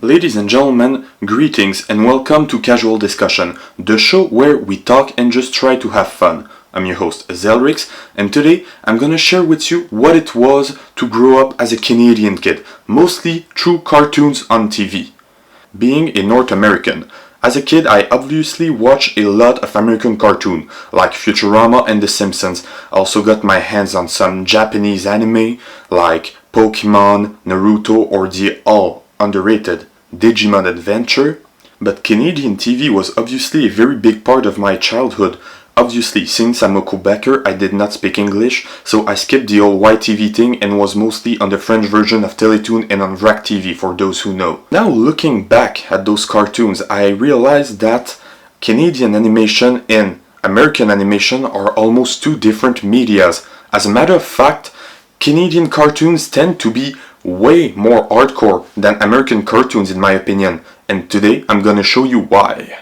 Ladies and gentlemen, greetings and welcome to Casual Discussion, the show where we talk and just try to have fun. I'm your host, Zelrix, and today I'm gonna share with you what it was to grow up as a Canadian kid, mostly through cartoons on TV. Being a North American, as a kid I obviously watched a lot of American cartoons, like Futurama and The Simpsons. I also got my hands on some Japanese anime, like Pokemon, Naruto, or the all-underrated Digimon Adventure. But Canadian TV was obviously a very big part of my childhood. Obviously, since I'm a Quebecer, I did not speak English, so I skipped the old YTV thing and was mostly on the French version of Teletoon and on VRAC TV for those who know. Now looking back at those cartoons, I realized that Canadian animation and American animation are almost two different medias. As a matter of fact, Canadian cartoons tend to be way more hardcore than American cartoons in my opinion, and today I'm gonna show you why.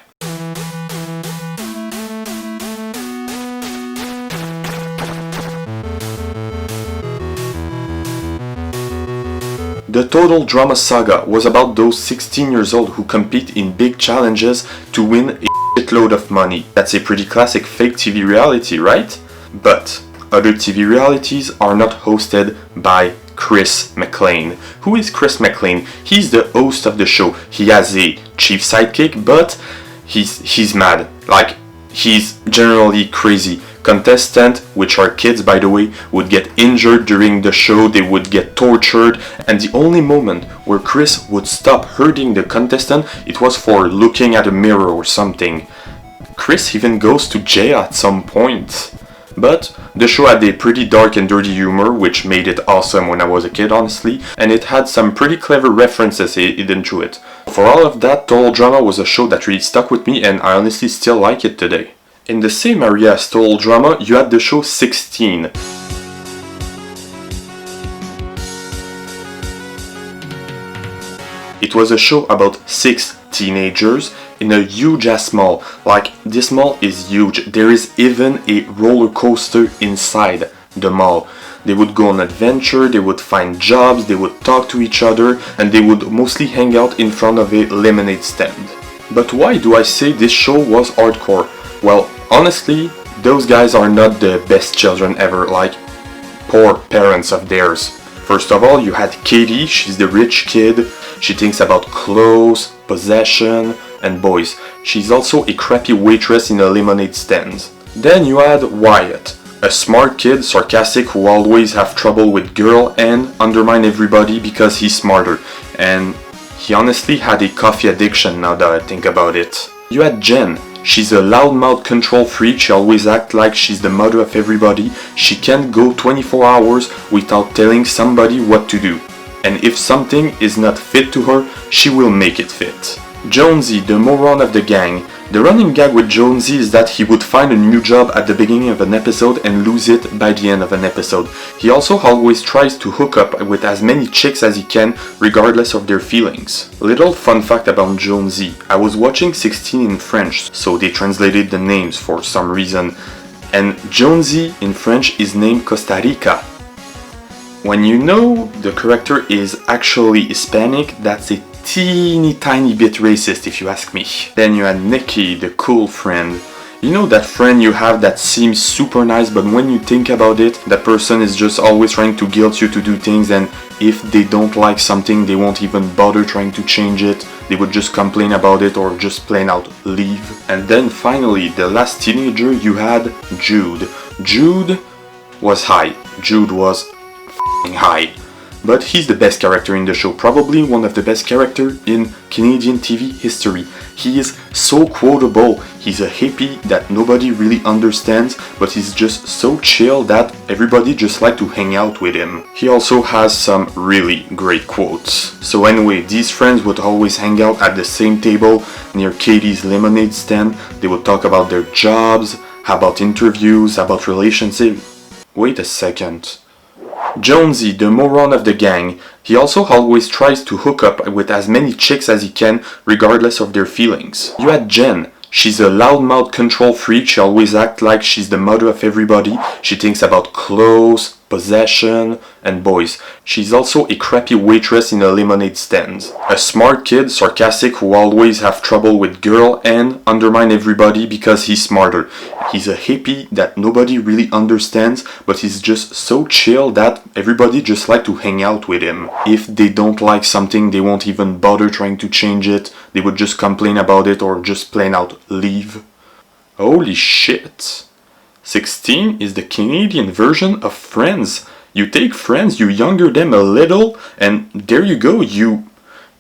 The Total Drama Saga was about those 16 years old who compete in big challenges to win a shitload of money. That's a pretty classic fake TV reality, right? But other TV realities are not hosted by Chris McLean. Who is Chris McLean? He's the host of the show. He has a chief sidekick, but he's mad. Like, he's generally crazy. Contestants, which are kids by the way, would get injured during the show, they would get tortured, and the only moment where Chris would stop hurting the contestant, it was for looking at a mirror or something. Chris even goes to jail at some point. But the show had a pretty dark and dirty humor, which made it awesome when I was a kid honestly, and it had some pretty clever references hidden through it. For all of that, Total Drama was a show that really stuck with me and I honestly still like it today. In the same area as Total Drama, you had the show 16. It was a show about 6 teenagers in a huge ass mall. Like, this mall is huge. There is even a roller coaster inside the mall. They would go on adventure, they would find jobs, they would talk to each other, and they would mostly hang out in front of a lemonade stand. But why do I say this show was hardcore? Well, honestly, those guys are not the best children ever, like poor parents of theirs. First of all, you had Katie, she's the rich kid. She thinks about clothes, possession, and boys. She's also a crappy waitress in a lemonade stand. Then you had Wyatt, a smart kid, sarcastic, who always have trouble with girl and undermine everybody because he's smarter. And he honestly had a coffee addiction now that I think about it. You had Jen. She's a loudmouth control freak, she always acts like she's the mother of everybody. She can't go 24 hours without telling somebody what to do. And if something is not fit to her, she will make it fit. Jonesy, the moron of the gang. The running gag with Jonesy is that he would find a new job at the beginning of an episode and lose it by the end of an episode. He also always tries to hook up with as many chicks as he can, regardless of their feelings. Little fun fact about Jonesy. I was watching 16 in French, so they translated the names for some reason. And Jonesy in French is named Costa Rica. When you know the character is actually Hispanic, that's a teeny tiny bit racist if you ask me. Then you had Nikki, the cool friend. You know that friend you have that seems super nice, but when you think about it, that person is just always trying to guilt you to do things, and if they don't like something, they won't even bother trying to change it. They would just complain about it or just plain out leave. And then finally, the last teenager, you had Jude. Jude was high. Jude was f***ing high. But he's the best character in the show, probably one of the best characters in Canadian TV history. He is so quotable, he's a hippie that nobody really understands, but he's just so chill that everybody just like to hang out with him. He also has some really great quotes. So anyway, these friends would always hang out at the same table near Katie's lemonade stand. They would talk about their jobs, about interviews, about relationships. Wait a second. Jonesy, the moron of the gang, he also always tries to hook up with as many chicks as he can, regardless of their feelings. You had Jen. She's a loudmouth control freak, she always acts like she's the mother of everybody. She thinks about clothes, possession, and boys. She's also a crappy waitress in a lemonade stand. A smart kid, sarcastic, who always have trouble with girl and undermine everybody because he's smarter. He's a hippie that nobody really understands, but he's just so chill that everybody just like to hang out with him. If they don't like something, they won't even bother trying to change it. They would just complain about it or just plain out leave. Holy shit. 16 is the Canadian version of Friends. You take Friends, you younger them a little, and there you go, you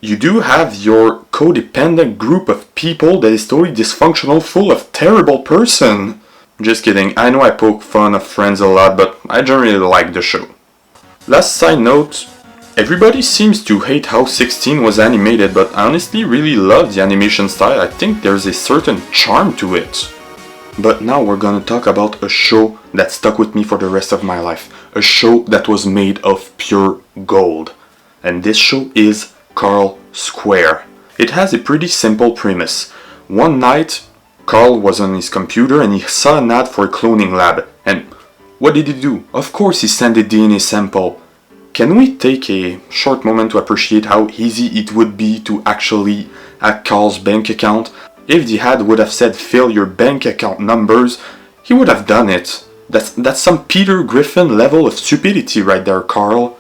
do have your codependent group of people that is totally dysfunctional, full of terrible person. Just kidding, I know I poke fun of Friends a lot, but I generally like the show. Last side note, everybody seems to hate how 16 was animated, but I honestly really love the animation style. I think there's a certain charm to it. But now we're gonna talk about a show that stuck with me for the rest of my life. A show that was made of pure gold. And this show is Carl Square. It has a pretty simple premise. One night, Carl was on his computer and he saw an ad for a cloning lab. And what did he do? Of course he sent a DNA sample. Can we take a short moment to appreciate how easy it would be to actually hack Carl's bank account? If the ad would have said fill your bank account numbers, he would have done it. That's some Peter Griffin level of stupidity right there, Carl.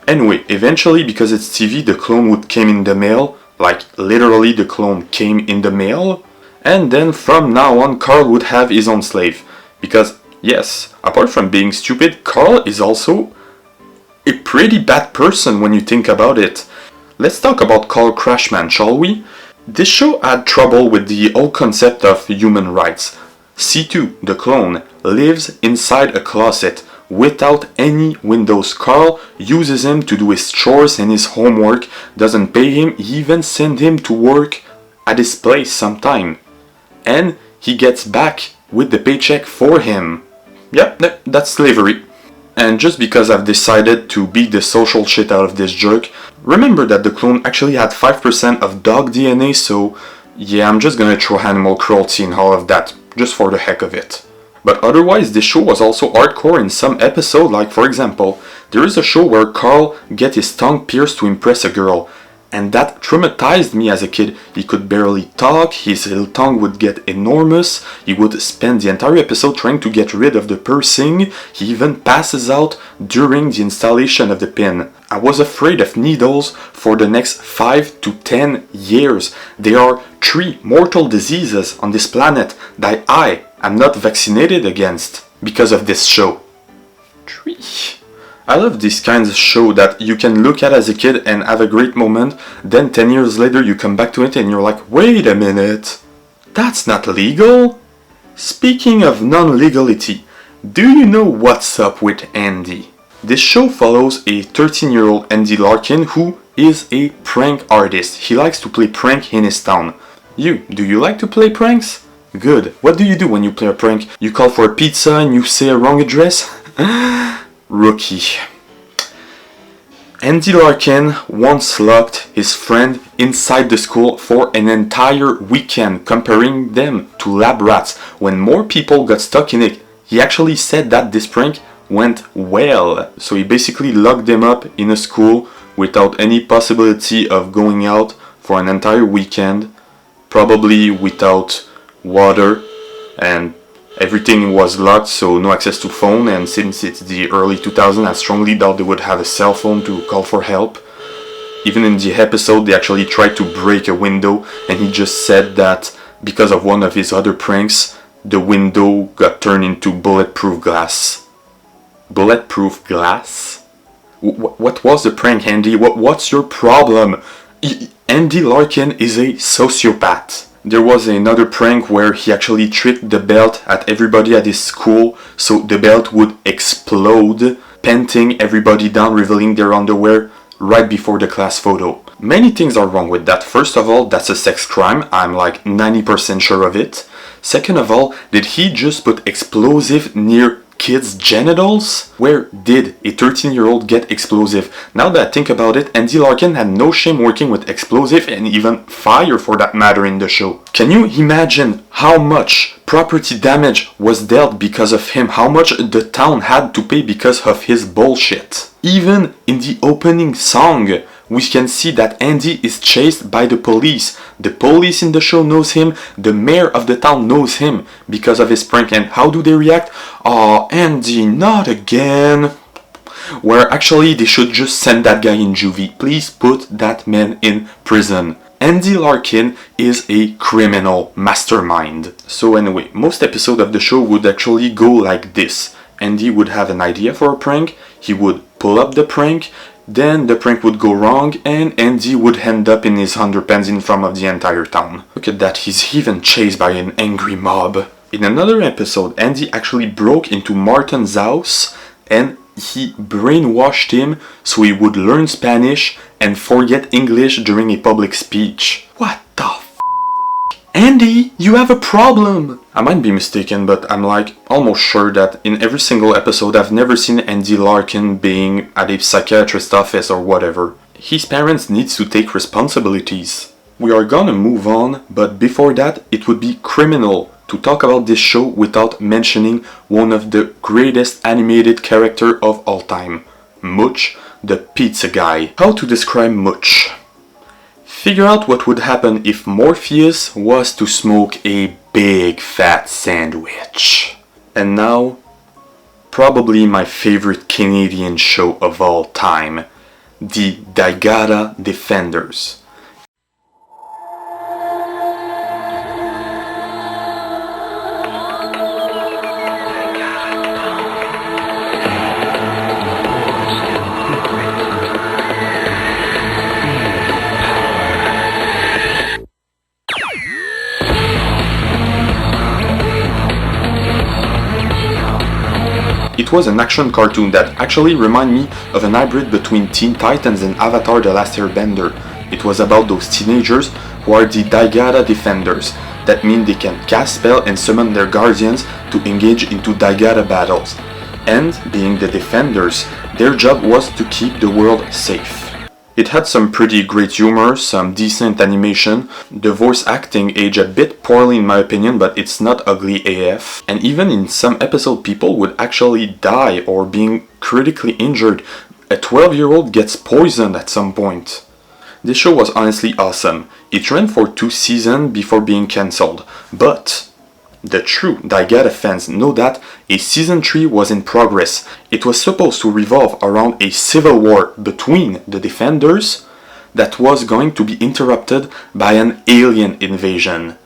Anyway, eventually because it's TV, the clone would came in the mail. Like literally the clone came in the mail. And then from now on, Carl would have his own slave. Because yes, apart from being stupid, Carl is also a pretty bad person when you think about it. Let's talk about Carl Crashman, shall we? This show had trouble with the whole concept of human rights. C2, the clone, lives inside a closet without any windows. Carl uses him to do his chores and his homework, doesn't pay him, even send him to work at his place sometime. And he gets back with the paycheck for him. Yep, that's slavery. And just because I've decided to beat the social shit out of this jerk, remember that the clone actually had 5% of dog DNA, so yeah, I'm just gonna throw animal cruelty and all of that, just for the heck of it. But otherwise, this show was also hardcore in some episodes, like for example, there is a show where Carl gets his tongue pierced to impress a girl. And that traumatized me as a kid. He could barely talk, his little tongue would get enormous, he would spend the entire episode trying to get rid of the piercing, he even passes out during the installation of the pin. I was afraid of needles for the next 5 to 10 years. There are 3 mortal diseases on this planet that I am not vaccinated against because of this show. 3. I love these kinds of show that you can look at as a kid and have a great moment, then 10 years later you come back to it and you're like, wait a minute, that's not legal? Speaking of non-legality, do you know what's up with Andy? This show follows a 13-year-old Andy Larkin who is a prank artist. He likes to play prank in his town. Do you like to play pranks? Good. What do you do when you play a prank? You call for a pizza and you say a wrong address? Rookie. Andy Larkin once locked his friend inside the school for an entire weekend, comparing them to lab rats. When more people got stuck in it, he actually said that this prank went well. So he basically locked them up in a school without any possibility of going out for an entire weekend, probably without water, and everything was locked, so no access to phone, and since it's the early 2000s, I strongly doubt they would have a cell phone to call for help. Even in the episode, they actually tried to break a window, and he just said that because of one of his other pranks, the window got turned into bulletproof glass. Bulletproof glass? What was the prank, Andy? What's your problem? Andy Larkin is a sociopath. There was another prank where he actually tricked the belt at everybody at his school, so the belt would explode, panting everybody down, revealing their underwear right before the class photo. Many things are wrong with that. First of all, that's a sex crime. I'm like 90% sure of it. Second of all, did he just put explosive near kids' genitals? Where did a 13-year-old get explosive? Now that I think about it, Andy Larkin had no shame working with explosive and even fire for that matter in the show. Can you imagine how much property damage was dealt because of him? How much the town had to pay because of his bullshit? Even in the opening song, we can see that Andy is chased by the police. The police in the show knows him. The mayor of the town knows him because of his prank. And how do they react? Oh, Andy, not again. Where actually they should just send that guy in juvie. Please put that man in prison. Andy Larkin is a criminal mastermind. So anyway, most episodes of the show would actually go like this. Andy would have an idea for a prank. He would pull up the prank. Then the prank would go wrong and Andy would end up in his underpants in front of the entire town. Look at that, he's even chased by an angry mob. In another episode, Andy actually broke into Martin's house and he brainwashed him so he would learn Spanish and forget English during a public speech. What the f***? Andy, you have a problem! I might be mistaken, but I'm like almost sure that in every single episode I've never seen Andy Larkin being at a psychiatrist's office or whatever. His parents need to take responsibilities. We are gonna move on, but before that it would be criminal to talk about this show without mentioning one of the greatest animated characters of all time, Much, the pizza guy. How to describe Much? Figure out what would happen if Morpheus was to smoke a big fat sandwich. And now, probably my favorite Canadian show of all time, the Digada Defenders. It was an action cartoon that actually reminded me of an hybrid between Teen Titans and Avatar: The Last Airbender. It was about those teenagers who are the Digada Defenders. That means they can cast spells and summon their guardians to engage into Digada battles. And, being the Defenders, their job was to keep the world safe. It had some pretty great humor, some decent animation. The voice acting aged a bit poorly in my opinion, but it's not ugly AF. And even in some episodes people would actually die or being critically injured. A 12-year-old gets poisoned at some point. This show was honestly awesome. It ran for 2 seasons before being cancelled. But the true Digada fans know that a season 3 was in progress. It was supposed to revolve around a civil war between the Defenders that was going to be interrupted by an alien invasion.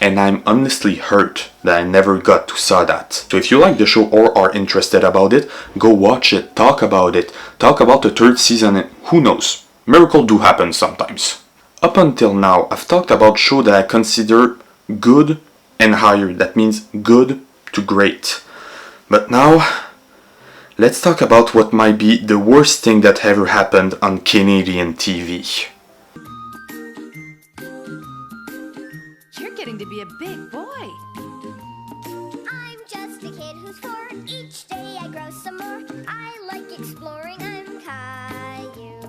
And I'm honestly hurt that I never got to saw that. So if you like the show or are interested about it, go watch it, talk about it, talk about the 3rd season, and who knows, miracles do happen sometimes. Up until now, I've talked about shows that I consider good and higher, that means good to great. But now, let's talk about what might be the worst thing that ever happened on Canadian TV. You're getting to be a big boy. I'm just a kid who's 4. Each day I grow some more. I like exploring. I'm Caillou.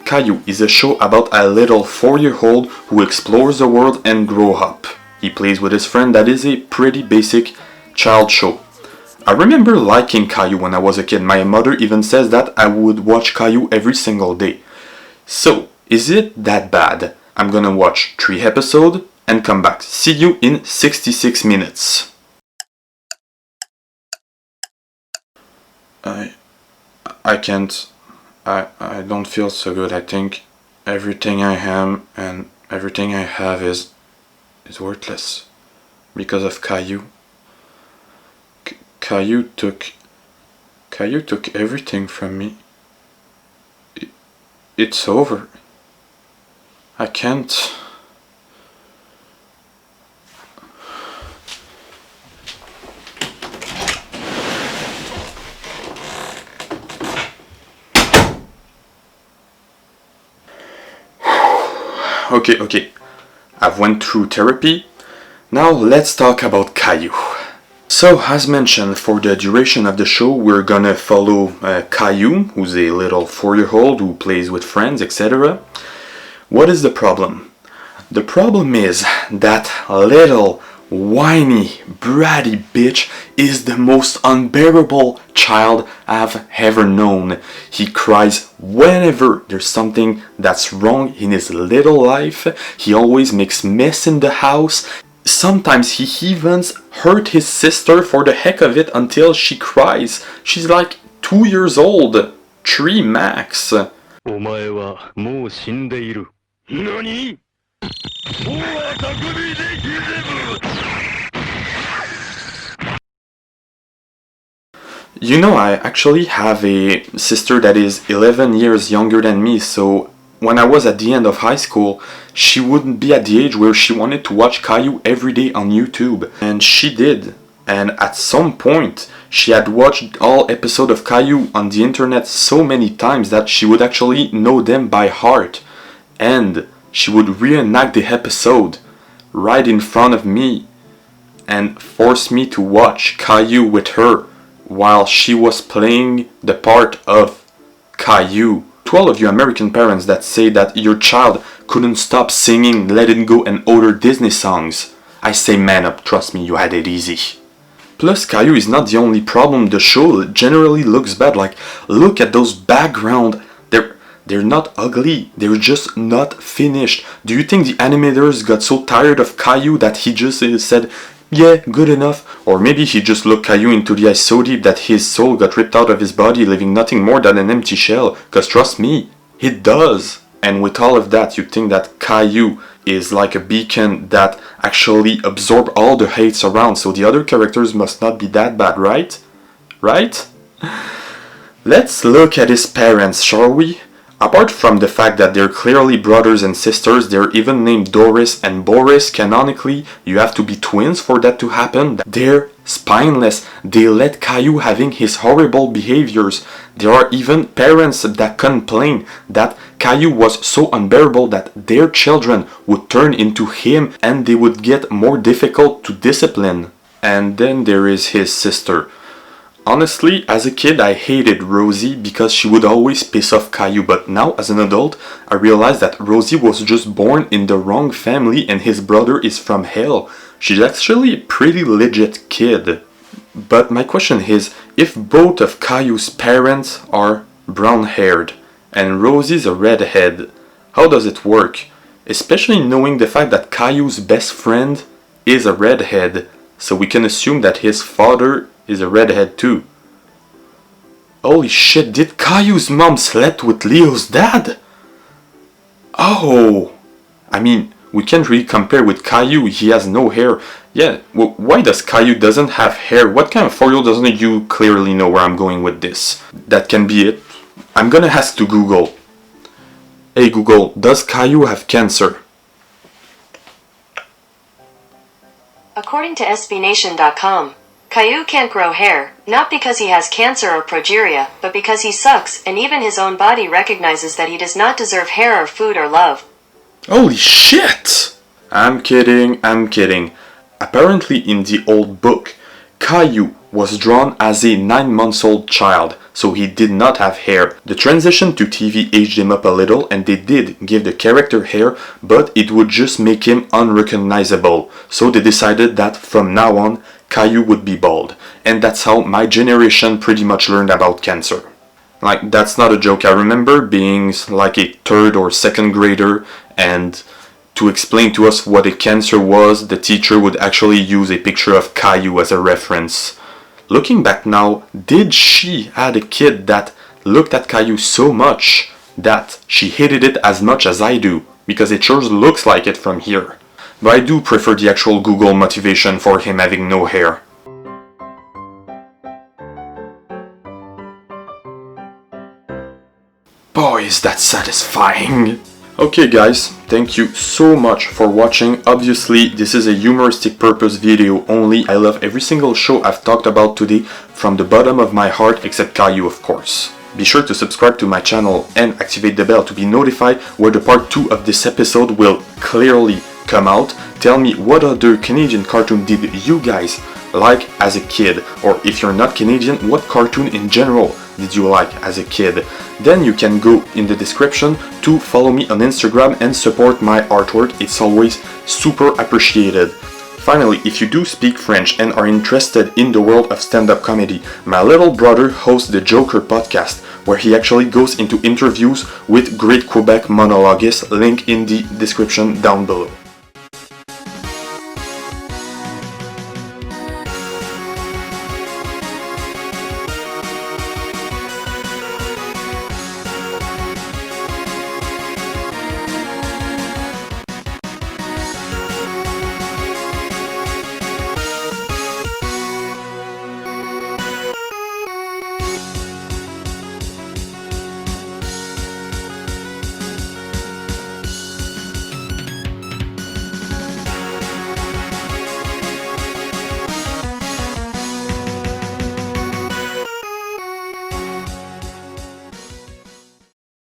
Caillou is a show about a little 4-year-old who explores the world and grows up. He plays with his friend. That is a pretty basic child show. I remember liking Caillou when I was a kid. My mother even says that I would watch Caillou every single day. So, is it that bad? I'm gonna watch 3 episodes and come back. See you in 66 minutes. I can't. I don't feel so good. I think everything I am and everything I have is worthless because of Caillou. Caillou took everything from me. It's over. I can't. Okay. I've went through therapy. Now let's talk about Caillou. So, as mentioned, for the duration of the show, we're gonna follow Caillou, who's a little 4-year-old who plays with friends, etc. What is the problem? The problem is that little whiny, bratty bitch is the most unbearable child I've ever known. He cries whenever there's something that's wrong in his little life. He always makes mess in the house. Sometimes he even hurt his sister for the heck of it until she cries. She's like 2 years old. 3 max. お前はもう死んでいる。何？もうは匠できれぶ。 You know, I actually have a sister that is 11 years younger than me, so when I was at the end of high school, she wouldn't be at the age where she wanted to watch Caillou every day on YouTube. And she did. And at some point, she had watched all episodes of Caillou on the internet so many times that she would actually know them by heart. And she would reenact the episode right in front of me and force me to watch Caillou with her while she was playing the part of Caillou. To all of you American parents that say that your child couldn't stop singing Let It Go and other Disney songs, I say man up, trust me, you had it easy. Plus, Caillou is not the only problem. The show generally looks bad. Like, look at those background. They're not ugly, they're just not finished. Do you think the animators got so tired of Caillou that he just said, yeah, good enough? Or maybe he just looked Caillou into the eyes so deep that his soul got ripped out of his body, leaving nothing more than an empty shell. Cause trust me, it does. And with all of that, you think that Caillou is like a beacon that actually absorbs all the hates around, so the other characters must not be that bad, right? Right? Let's look at his parents, shall we? Apart from the fact that they're clearly brothers and sisters, they're even named Doris and Boris. Canonically, you have to be twins for that to happen. They're spineless. They let Caillou having his horrible behaviors. There are even parents that complain that Caillou was so unbearable that their children would turn into him and they would get more difficult to discipline. And then there is his sister. Honestly, as a kid, I hated Rosie because she would always piss off Caillou, but now as an adult, I realized that Rosie was just born in the wrong family and his brother is from hell. She's actually a pretty legit kid. But my question is, if both of Caillou's parents are brown-haired and Rosie's a redhead, how does it work? Especially knowing the fact that Caillou's best friend is a redhead, so we can assume that his father is a redhead too. Holy shit, did Caillou's mom slept with Leo's dad? Oh! I mean, we can't really compare with Caillou, he has no hair. Yeah, well, why does Caillou doesn't have hair? What kind of 4-year-old doesn't you clearly know where I'm going with this? That can be it. I'm gonna ask to Google. Hey Google, does Caillou have cancer? According to SBNation.com, Caillou can't grow hair, not because he has cancer or progeria, but because he sucks, and even his own body recognizes that he does not deserve hair or food or love. Holy shit! I'm kidding. Apparently in the old book, Caillou was drawn as a 9-month-old child, so he did not have hair. The transition to TV aged him up a little and they did give the character hair, but it would just make him unrecognizable. So they decided that from now on, Caillou would be bald. And that's how my generation pretty much learned about cancer. Like, that's not a joke. I remember being like a 3rd or 2nd grader, and to explain to us what a cancer was, the teacher would actually use a picture of Caillou as a reference. Looking back now, did she had a kid that looked at Caillou so much that she hated it as much as I do, because it sure looks like it from here. But I do prefer the actual Google motivation for him having no hair. Boy, is that satisfying! Okay guys, thank you so much for watching. Obviously, this is a humoristic purpose video only. I love every single show I've talked about today from the bottom of my heart, except Caillou of course. Be sure to subscribe to my channel and activate the bell to be notified where the part 2 of this episode will clearly come out. Tell me what other Canadian cartoon did you guys like as a kid, or if you're not Canadian, what cartoon in general did you like as a kid? Then you can go in the description to follow me on Instagram and support my artwork. It's always super appreciated. Finally, if you do speak French and are interested in the world of stand-up comedy, my little brother hosts the Joker podcast, where he actually goes into interviews with great Quebec monologuists, link in the description down below.